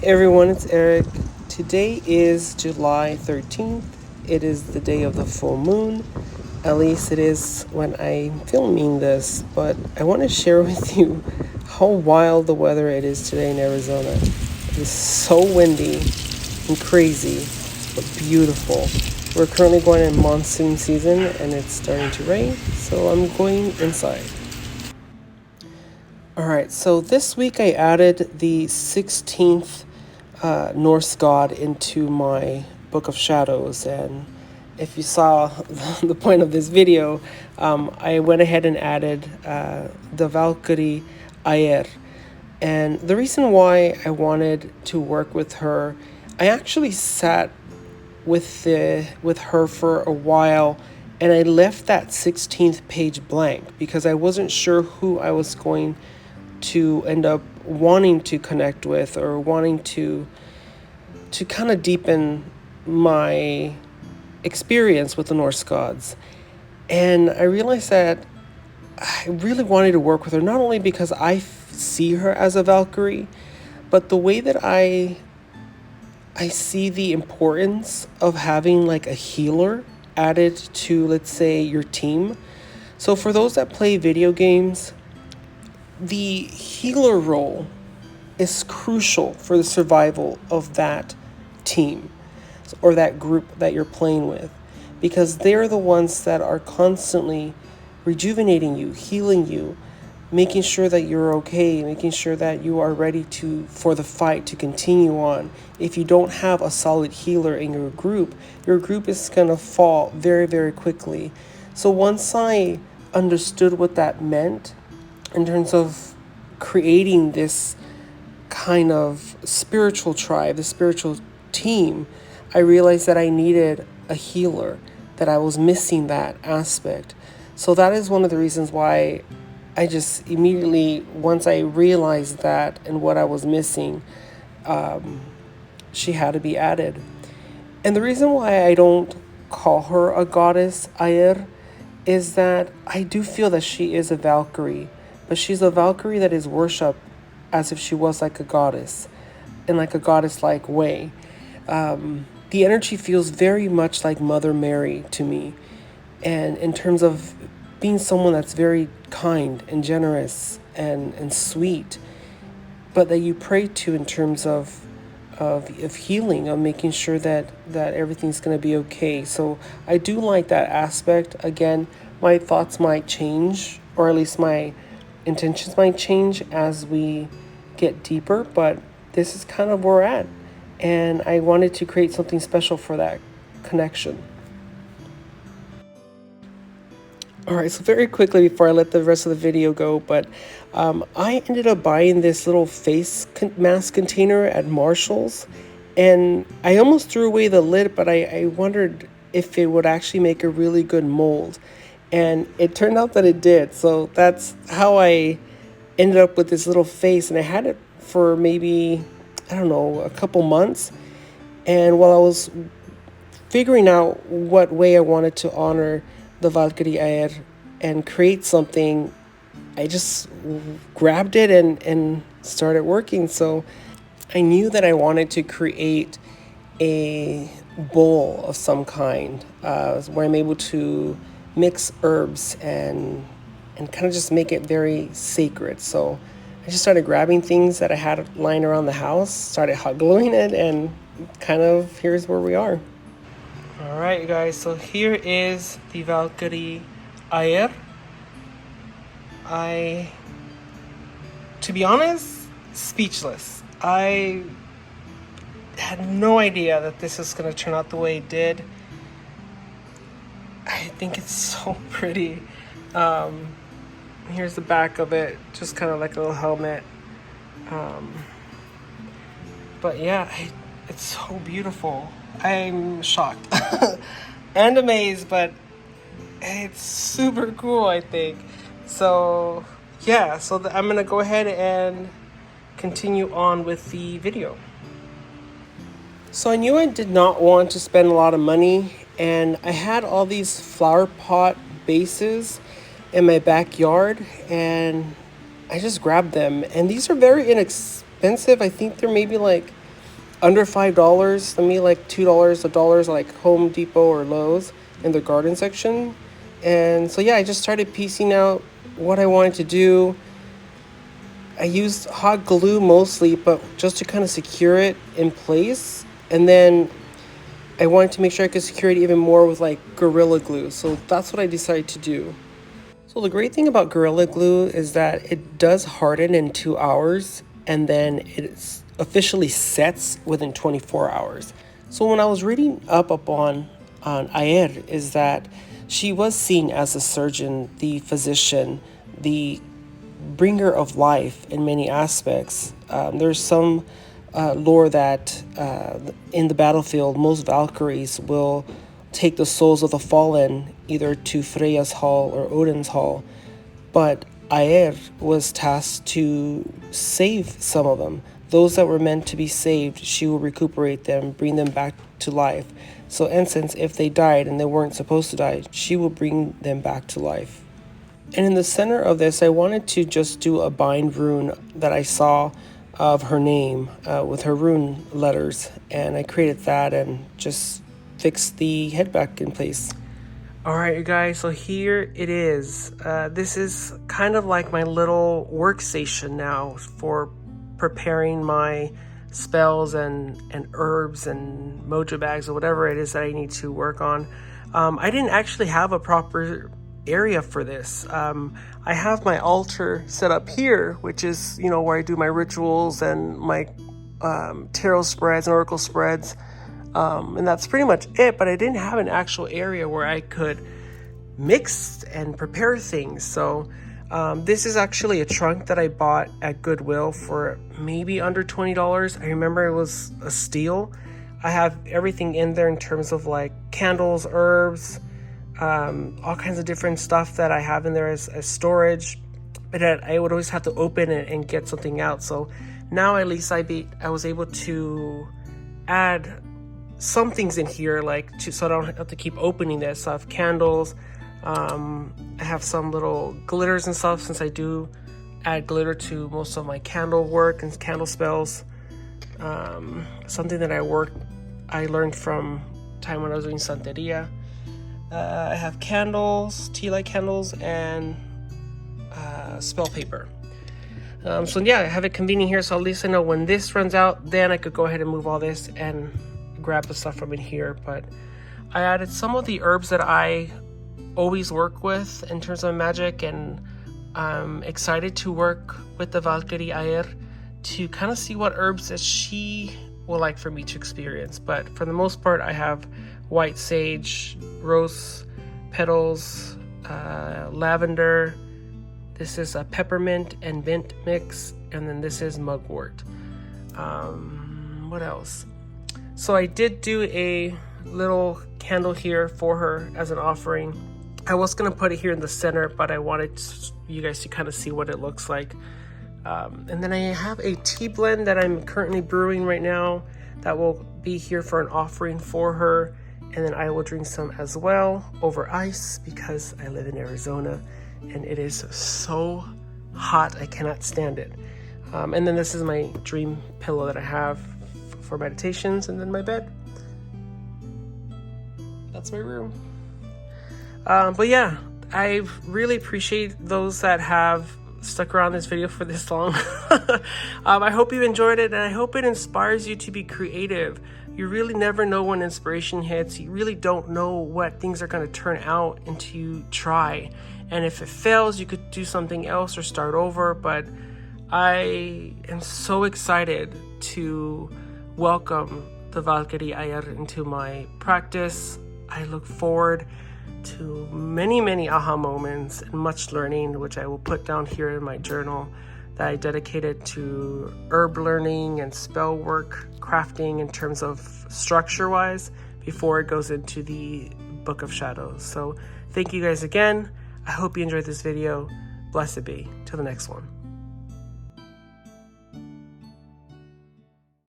everyone, it's Eric. Today is July 13th. It is the day of the full moon. At least it is when I'm filming this, but I want to share with you how wild the weather it is today in Arizona. It is so windy and crazy, but beautiful. We're currently going in monsoon season and it's starting to rain, so I'm going inside. Alright, so this week I added the 16th Norse god into my Book of Shadows, and if you saw the point of this video, I went ahead and added the Valkyrie Eir. And the reason why I wanted to work with her, I actually sat with her for a while, and I left that 16th page blank because I wasn't sure who I was going to end up wanting to connect with or wanting to kind of deepen my experience with the Norse gods. And I realized that I really wanted to work with her, not only because I see her as a Valkyrie, but the way that I see the importance of having like a healer added to, let's say, your team. So for those that play video games, the healer role is crucial for the survival of that team or that group that you're playing with, because they're the ones that are constantly rejuvenating you, healing you, making sure that you're okay, making sure that you are ready for the fight to continue on. If you don't have a solid healer in your group is going to fall very, very quickly. So once I understood what that meant in terms of creating this kind of spiritual tribe, the spiritual team, I realized that I needed a healer, that I was missing that aspect. So that is one of the reasons why I just immediately, once I realized that and what I was missing, she had to be added. And the reason why I don't call her a goddess, Eir, is that I do feel that she is a Valkyrie, but she's a Valkyrie that is worshipped as if she was like a goddess, in like a goddess-like way. The energy feels very much like Mother Mary to me, and in terms of being someone that's very kind and generous and sweet, but that you pray to in terms of healing, of making sure that everything's going to be okay. So I do like that aspect. Again, my thoughts might change, or at least my intentions might change as we get deeper, but this is kind of where we're at, and I wanted to create something special for that connection. All right, so very quickly before I let the rest of the video go, but I ended up buying this little face mask container at Marshall's, and I almost threw away the lid, but I wondered if it would actually make a really good mold, and it turned out that it did. So that's how I ended up with this little face, and I had it for maybe, I don't know, a couple months. And while I was figuring out what way I wanted to honor the Valkyrie Eir and create something, I just grabbed it and started working. So I knew that I wanted to create a bowl of some kind, where I'm able to mix herbs and kind of just make it very sacred. So I just started grabbing things that I had lying around the house, started hot gluing it, and kind of here's where we are. All right, guys, so here is the Valkyrie Eir. To be honest, speechless. I had no idea that this is going to turn out the way it did. I think it's so pretty. Here's the back of it, just kind of like a little helmet. But yeah, it's so beautiful. I'm shocked and amazed, but it's super cool, I think. So yeah, so I'm gonna go ahead and continue on with the video. So I knew I did not want to spend a lot of money, and I had all these flower pot bases in my backyard, and I just grabbed them. And these are very inexpensive. I think they're maybe like under $5. To me, like $2, $1, like Home Depot or Lowe's in the garden section. And so yeah, I just started piecing out what I wanted to do. I used hot glue mostly, but just to kind of secure it in place. And then I wanted to make sure I could secure it even more with like Gorilla Glue. So that's what I decided to do. So the great thing about Gorilla Glue is that it does harden in 2 hours, and then it officially sets within 24 hours. So when I was reading up upon Eir, is that she was seen as the surgeon, the physician, the bringer of life in many aspects. There's some lore that in the battlefield, most Valkyries will take the souls of the fallen either to Freya's hall or Odin's hall. But Eir was tasked to save some of them. Those that were meant to be saved, she will recuperate them, bring them back to life. So, in essence, if they died and they weren't supposed to die, she will bring them back to life. And in the center of this, I wanted to just do a bind rune that I saw of her name with her rune letters. And I created that and just fixed the head back in place. Alright, you guys, so here it is. This is kind of like my little workstation now for preparing my spells and herbs and mojo bags or whatever it is that I need to work on. I didn't actually have a proper area for this. I have my altar set up here, which is, you know, where I do my rituals and my tarot spreads and oracle spreads. And that's pretty much it, but I didn't have an actual area where I could mix and prepare things. So this is actually a trunk that I bought at Goodwill for maybe under $20. I remember it was a steal. I have everything in there in terms of like candles, herbs, all kinds of different stuff that I have in there as storage, but I would always have to open it and get something out. So now at least I was able to add some things in here, so I don't have to keep opening this. So I have candles. I have some little glitters and stuff, since I do add glitter to most of my candle work and candle spells. Something that I learned from time when I was doing Santeria. I have candles, tea light candles, and spell paper. So yeah, I have it convenient here, so at least I know when this runs out, then I could go ahead and move all this and grab the stuff from in here. But I added some of the herbs that I always work with in terms of magic, and I'm excited to work with the Valkyrie Eir to kind of see what herbs that she will like for me to experience. But for the most part, I have white sage, rose petals, lavender. This is a peppermint and mint mix, and then this is mugwort. What else? So I did do a little candle here for her as an offering. I was going to put it here in the center, but I wanted you guys to kind of see what it looks like. And then I have a tea blend that I'm currently brewing right now that will be here for an offering for her. And then I will drink some as well over ice, because I live in Arizona and it is so hot. I cannot stand it. And then this is my dream pillow that I have for meditations, and then my bed. That's my room. But yeah, I really appreciate those that have stuck around this video for this long. I hope you enjoyed it, and I hope it inspires you to be creative. You really never know when inspiration hits. You really don't know what things are going to turn out until you try. And if it fails, you could do something else or start over. But I am so excited to welcome the Valkyrie Eir into my practice. I look forward to many, many aha moments and much learning, which I will put down here in my journal that I dedicated to herb learning and spell work, crafting in terms of structure-wise, before it goes into the Book of Shadows. So thank you guys again. I hope you enjoyed this video. Blessed be. Till the next one.